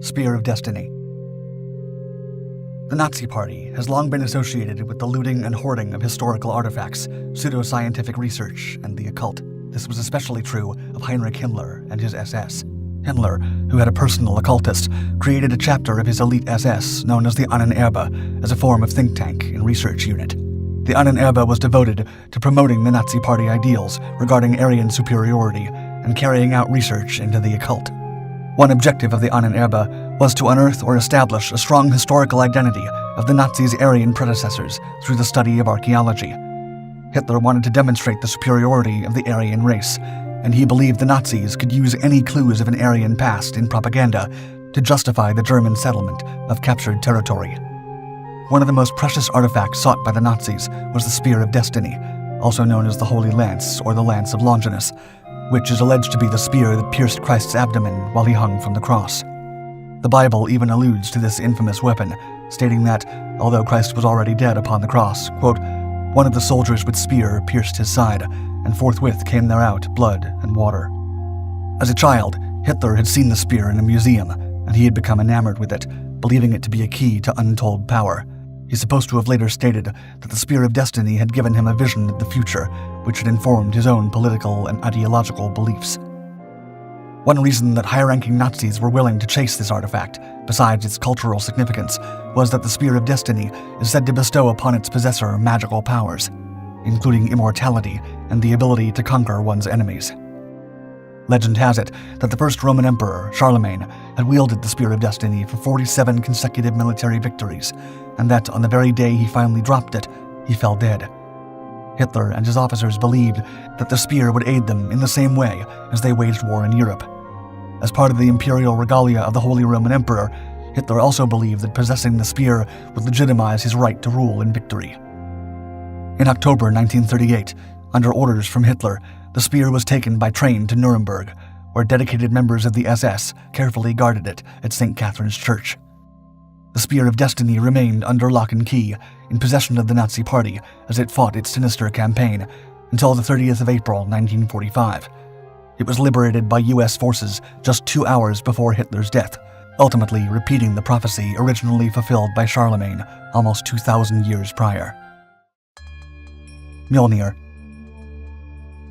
Spear of Destiny. The Nazi Party has long been associated with the looting and hoarding of historical artifacts, pseudoscientific research, and the occult. This was especially true of Heinrich Himmler and his SS. Himmler, who had a personal occultist, created a chapter of his elite SS known as the Ahnenerbe as a form of think tank and research unit. The Ahnenerbe was devoted to promoting the Nazi Party ideals regarding Aryan superiority and carrying out research into the occult. One objective of the Ahnenerbe was to unearth or establish a strong historical identity of the Nazis' Aryan predecessors through the study of archaeology. Hitler wanted to demonstrate the superiority of the Aryan race, and he believed the Nazis could use any clues of an Aryan past in propaganda to justify the German settlement of captured territory. One of the most precious artifacts sought by the Nazis was the Spear of Destiny, also known as the Holy Lance or the Lance of Longinus, which is alleged to be the spear that pierced Christ's abdomen while he hung from the cross. The Bible even alludes to this infamous weapon, stating that, although Christ was already dead upon the cross, quote, "One of the soldiers with spear pierced his side, and forthwith came there out blood and water." As a child, Hitler had seen the spear in a museum, and he had become enamored with it, believing it to be a key to untold power. He's supposed to have later stated that the Spear of Destiny had given him a vision of the future, which had informed his own political and ideological beliefs. One reason that high-ranking Nazis were willing to chase this artifact, besides its cultural significance, was that the Spear of Destiny is said to bestow upon its possessor magical powers, including immortality and the ability to conquer one's enemies. Legend has it that the first Roman emperor, Charlemagne, had wielded the Spear of Destiny for 47 consecutive military victories, and that on the very day he finally dropped it, he fell dead. Hitler and his officers believed that the spear would aid them in the same way as they waged war in Europe. As part of the imperial regalia of the Holy Roman Emperor, Hitler also believed that possessing the spear would legitimize his right to rule in victory. In October 1938, under orders from Hitler, the spear was taken by train to Nuremberg, where dedicated members of the SS carefully guarded it at St. Catherine's Church. The Spear of Destiny remained under lock and key, in possession of the Nazi Party as it fought its sinister campaign, until the 30th of April 1945. It was liberated by US forces just 2 hours before Hitler's death, ultimately repeating the prophecy originally fulfilled by Charlemagne almost 2,000 years prior. Mjolnir.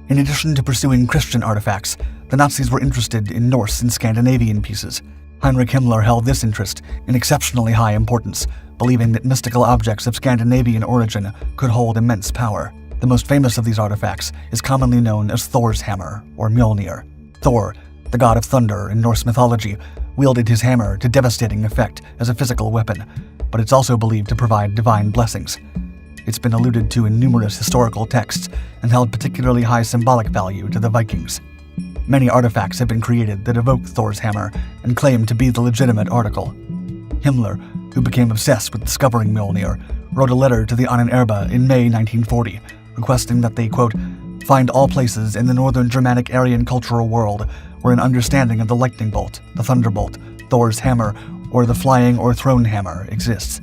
In addition to pursuing Christian artifacts, the Nazis were interested in Norse and Scandinavian pieces. Heinrich Himmler held this interest in exceptionally high importance, believing that mystical objects of Scandinavian origin could hold immense power. The most famous of these artifacts is commonly known as Thor's hammer, or Mjolnir. Thor, the god of thunder in Norse mythology, wielded his hammer to devastating effect as a physical weapon, but it's also believed to provide divine blessings. It's been alluded to in numerous historical texts and held particularly high symbolic value to the Vikings. Many artifacts have been created that evoke Thor's hammer and claim to be the legitimate article. Himmler, who became obsessed with discovering Mjolnir, wrote a letter to the Ahnenerbe in May 1940, requesting that they, quote, "find all places in the northern Germanic Aryan cultural world where an understanding of the lightning bolt, the thunderbolt, Thor's hammer, or the flying or thrown hammer exists."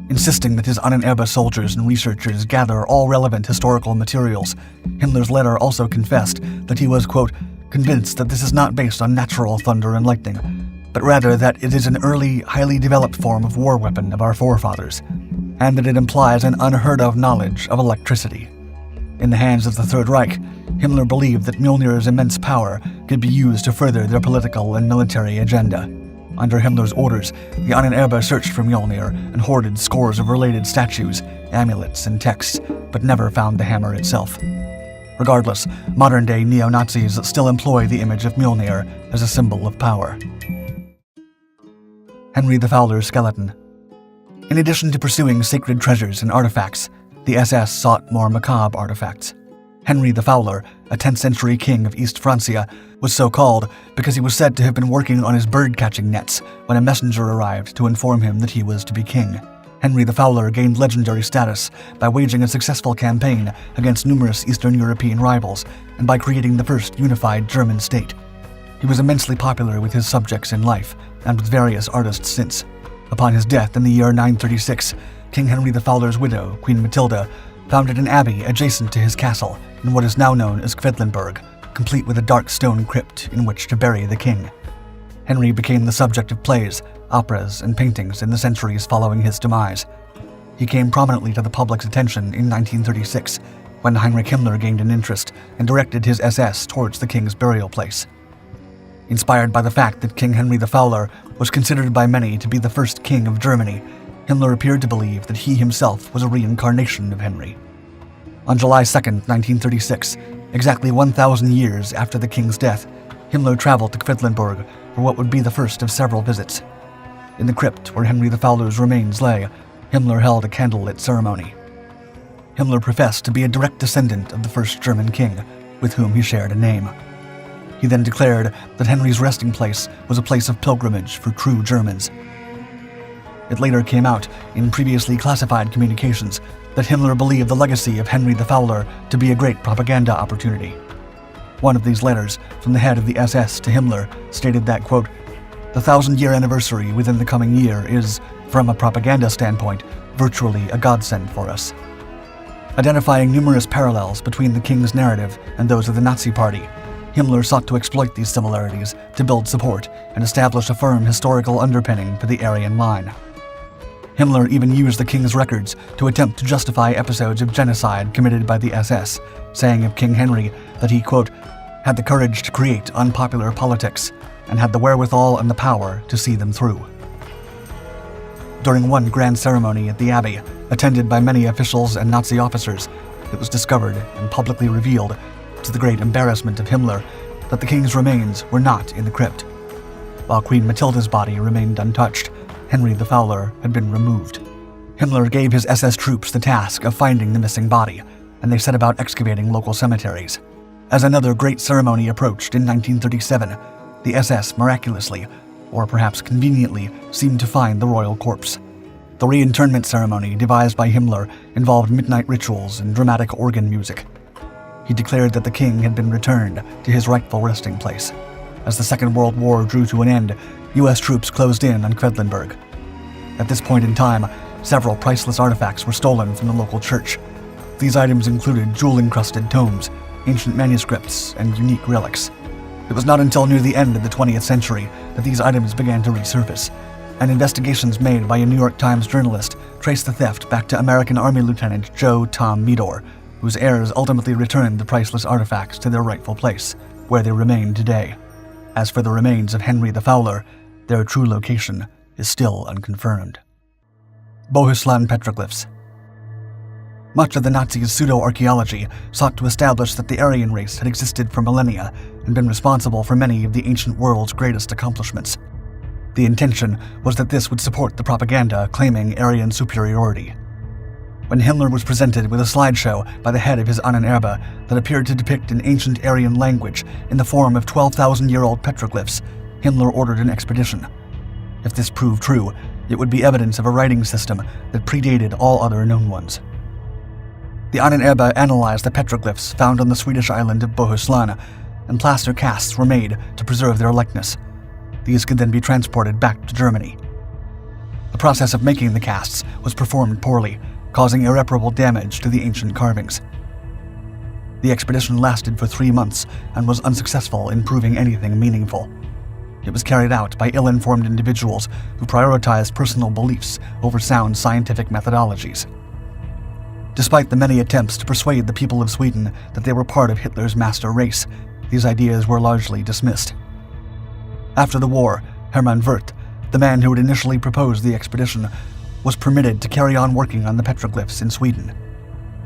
Insisting that his Ahnenerbe soldiers and researchers gather all relevant historical materials, Himmler's letter also confessed that he was, quote, "convinced that this is not based on natural thunder and lightning, but rather that it is an early, highly developed form of war weapon of our forefathers, and that it implies an unheard-of knowledge of electricity." In the hands of the Third Reich, Himmler believed that Mjolnir's immense power could be used to further their political and military agenda. Under Himmler's orders, the Ahnenerbe searched for Mjolnir and hoarded scores of related statues, amulets, and texts, but never found the hammer itself. Regardless, modern-day neo-Nazis still employ the image of Mjolnir as a symbol of power. Henry the Fowler's skeleton. In addition to pursuing sacred treasures and artifacts, the SS sought more macabre artifacts. Henry the Fowler, a 10th century king of East Francia, was so called because he was said to have been working on his bird-catching nets when a messenger arrived to inform him that he was to be king. Henry the Fowler gained legendary status by waging a successful campaign against numerous Eastern European rivals and by creating the first unified German state. He was immensely popular with his subjects in life and with various artists since. Upon his death in the year 936, King Henry the Fowler's widow, Queen Matilda, founded an abbey adjacent to his castle in what is now known as Quedlinburg, complete with a dark stone crypt in which to bury the king. Henry became the subject of plays, operas, and paintings in the centuries following his demise. He came prominently to the public's attention in 1936, when Heinrich Himmler gained an interest and directed his SS towards the king's burial place. Inspired by the fact that King Henry the Fowler was considered by many to be the first king of Germany, Himmler appeared to believe that he himself was a reincarnation of Henry. On July 2, 1936, exactly 1,000 years after the king's death, Himmler traveled to Quedlinburg for what would be the first of several visits. In the crypt where Henry the Fowler's remains lay, Himmler held a candlelit ceremony. Himmler professed to be a direct descendant of the first German king, with whom he shared a name. He then declared that Henry's resting place was a place of pilgrimage for true Germans. It later came out in previously classified communications that Himmler believed the legacy of Henry the Fowler to be a great propaganda opportunity. One of these letters from the head of the SS to Himmler stated that, quote, "The 1,000-year anniversary within the coming year is, from a propaganda standpoint, virtually a godsend for us." Identifying numerous parallels between the king's narrative and those of the Nazi Party, Himmler sought to exploit these similarities to build support and establish a firm historical underpinning for the Aryan line. Himmler even used the king's records to attempt to justify episodes of genocide committed by the SS, saying of King Henry that he, quote, "had the courage to create unpopular politics and had the wherewithal and the power to see them through." During one grand ceremony at the Abbey, attended by many officials and Nazi officers, it was discovered and publicly revealed, to the great embarrassment of Himmler, that the king's remains were not in the crypt. While Queen Matilda's body remained untouched, Henry the Fowler had been removed. Himmler gave his SS troops the task of finding the missing body, and they set about excavating local cemeteries. As another great ceremony approached in 1937, the SS miraculously, or perhaps conveniently, seemed to find the royal corpse. The reinterment ceremony devised by Himmler involved midnight rituals and dramatic organ music. He declared that the king had been returned to his rightful resting place. As the Second World War drew to an end, U.S. troops closed in on Quedlinburg. At this point in time, several priceless artifacts were stolen from the local church. These items included jewel-encrusted tomes, ancient manuscripts, and unique relics. It was not until near the end of the 20th century that these items began to resurface, and investigations made by a New York Times journalist traced the theft back to American Army Lieutenant Joe Tom Meador, whose heirs ultimately returned the priceless artifacts to their rightful place, where they remain today. As for the remains of Henry the Fowler, their true location is still unconfirmed. Bohuslän petroglyphs. Much of the Nazis' pseudo-archaeology sought to establish that the Aryan race had existed for millennia and been responsible for many of the ancient world's greatest accomplishments. The intention was that this would support the propaganda claiming Aryan superiority. When Himmler was presented with a slideshow by the head of his Ahnenerbe that appeared to depict an ancient Aryan language in the form of 12,000-year-old petroglyphs, Himmler ordered an expedition. If this proved true, it would be evidence of a writing system that predated all other known ones. The Ahnenerbe analyzed the petroglyphs found on the Swedish island of Bohuslän, and plaster casts were made to preserve their likeness. These could then be transported back to Germany. The process of making the casts was performed poorly, causing irreparable damage to the ancient carvings. The expedition lasted for 3 months and was unsuccessful in proving anything meaningful. It was carried out by ill-informed individuals who prioritized personal beliefs over sound scientific methodologies. Despite the many attempts to persuade the people of Sweden that they were part of Hitler's master race, these ideas were largely dismissed. After the war, Hermann Wirth, the man who had initially proposed the expedition, was permitted to carry on working on the petroglyphs in Sweden.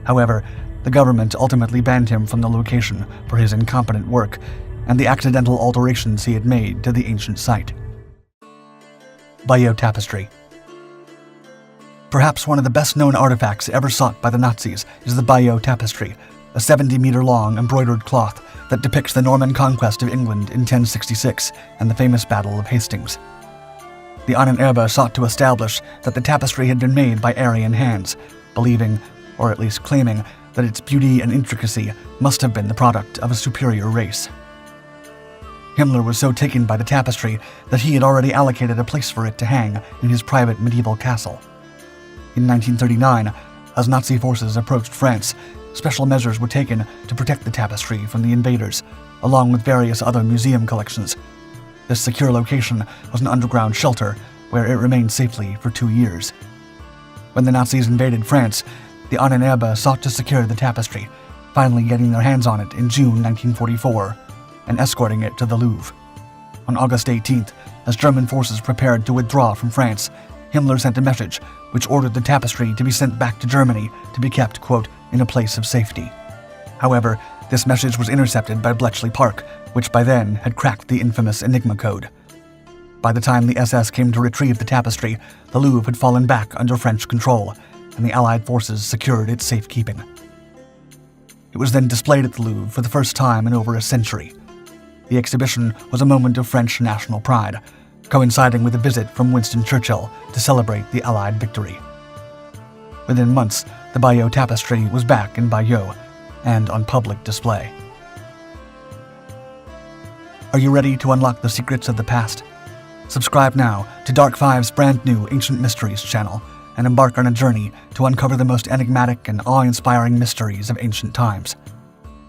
However, the government ultimately banned him from the location for his incompetent work and the accidental alterations he had made to the ancient site. Bayeux Tapestry. Perhaps one of the best-known artifacts ever sought by the Nazis is the Bayeux Tapestry, a 70-meter-long embroidered cloth that depicts the Norman conquest of England in 1066 and the famous Battle of Hastings. The Ahnenerbe sought to establish that the tapestry had been made by Aryan hands, believing, or at least claiming, that its beauty and intricacy must have been the product of a superior race. Himmler was so taken by the tapestry that he had already allocated a place for it to hang in his private medieval castle. In 1939, As Nazi forces approached France, special measures were taken to protect the tapestry from the invaders, along with various other museum collections. This secure location was an underground shelter where it remained safely for 2 years. When the Nazis invaded France, the Ahnenerbe sought to secure the tapestry, finally getting their hands on it in June 1944 and escorting it to the Louvre. On August 18th, as German forces prepared to withdraw from France, Himmler sent a message which ordered the tapestry to be sent back to Germany to be kept, quote, in a place of safety. However, this message was intercepted by Bletchley Park, which by then had cracked the infamous Enigma code. By the time the SS came to retrieve the tapestry, the Louvre had fallen back under French control, and the Allied forces secured its safekeeping. It was then displayed at the Louvre for the first time in over a century. The exhibition was a moment of French national pride, coinciding with a visit from Winston Churchill to celebrate the Allied victory. Within months, the Bayeux tapestry was back in Bayeux and on public display. Are you ready to unlock the secrets of the past? Subscribe now to Dark Five's brand new Ancient Mysteries channel and embark on a journey to uncover the most enigmatic and awe-inspiring mysteries of ancient times.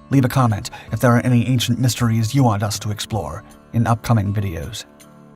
Leave a comment if there are any ancient mysteries you want us to explore in upcoming videos.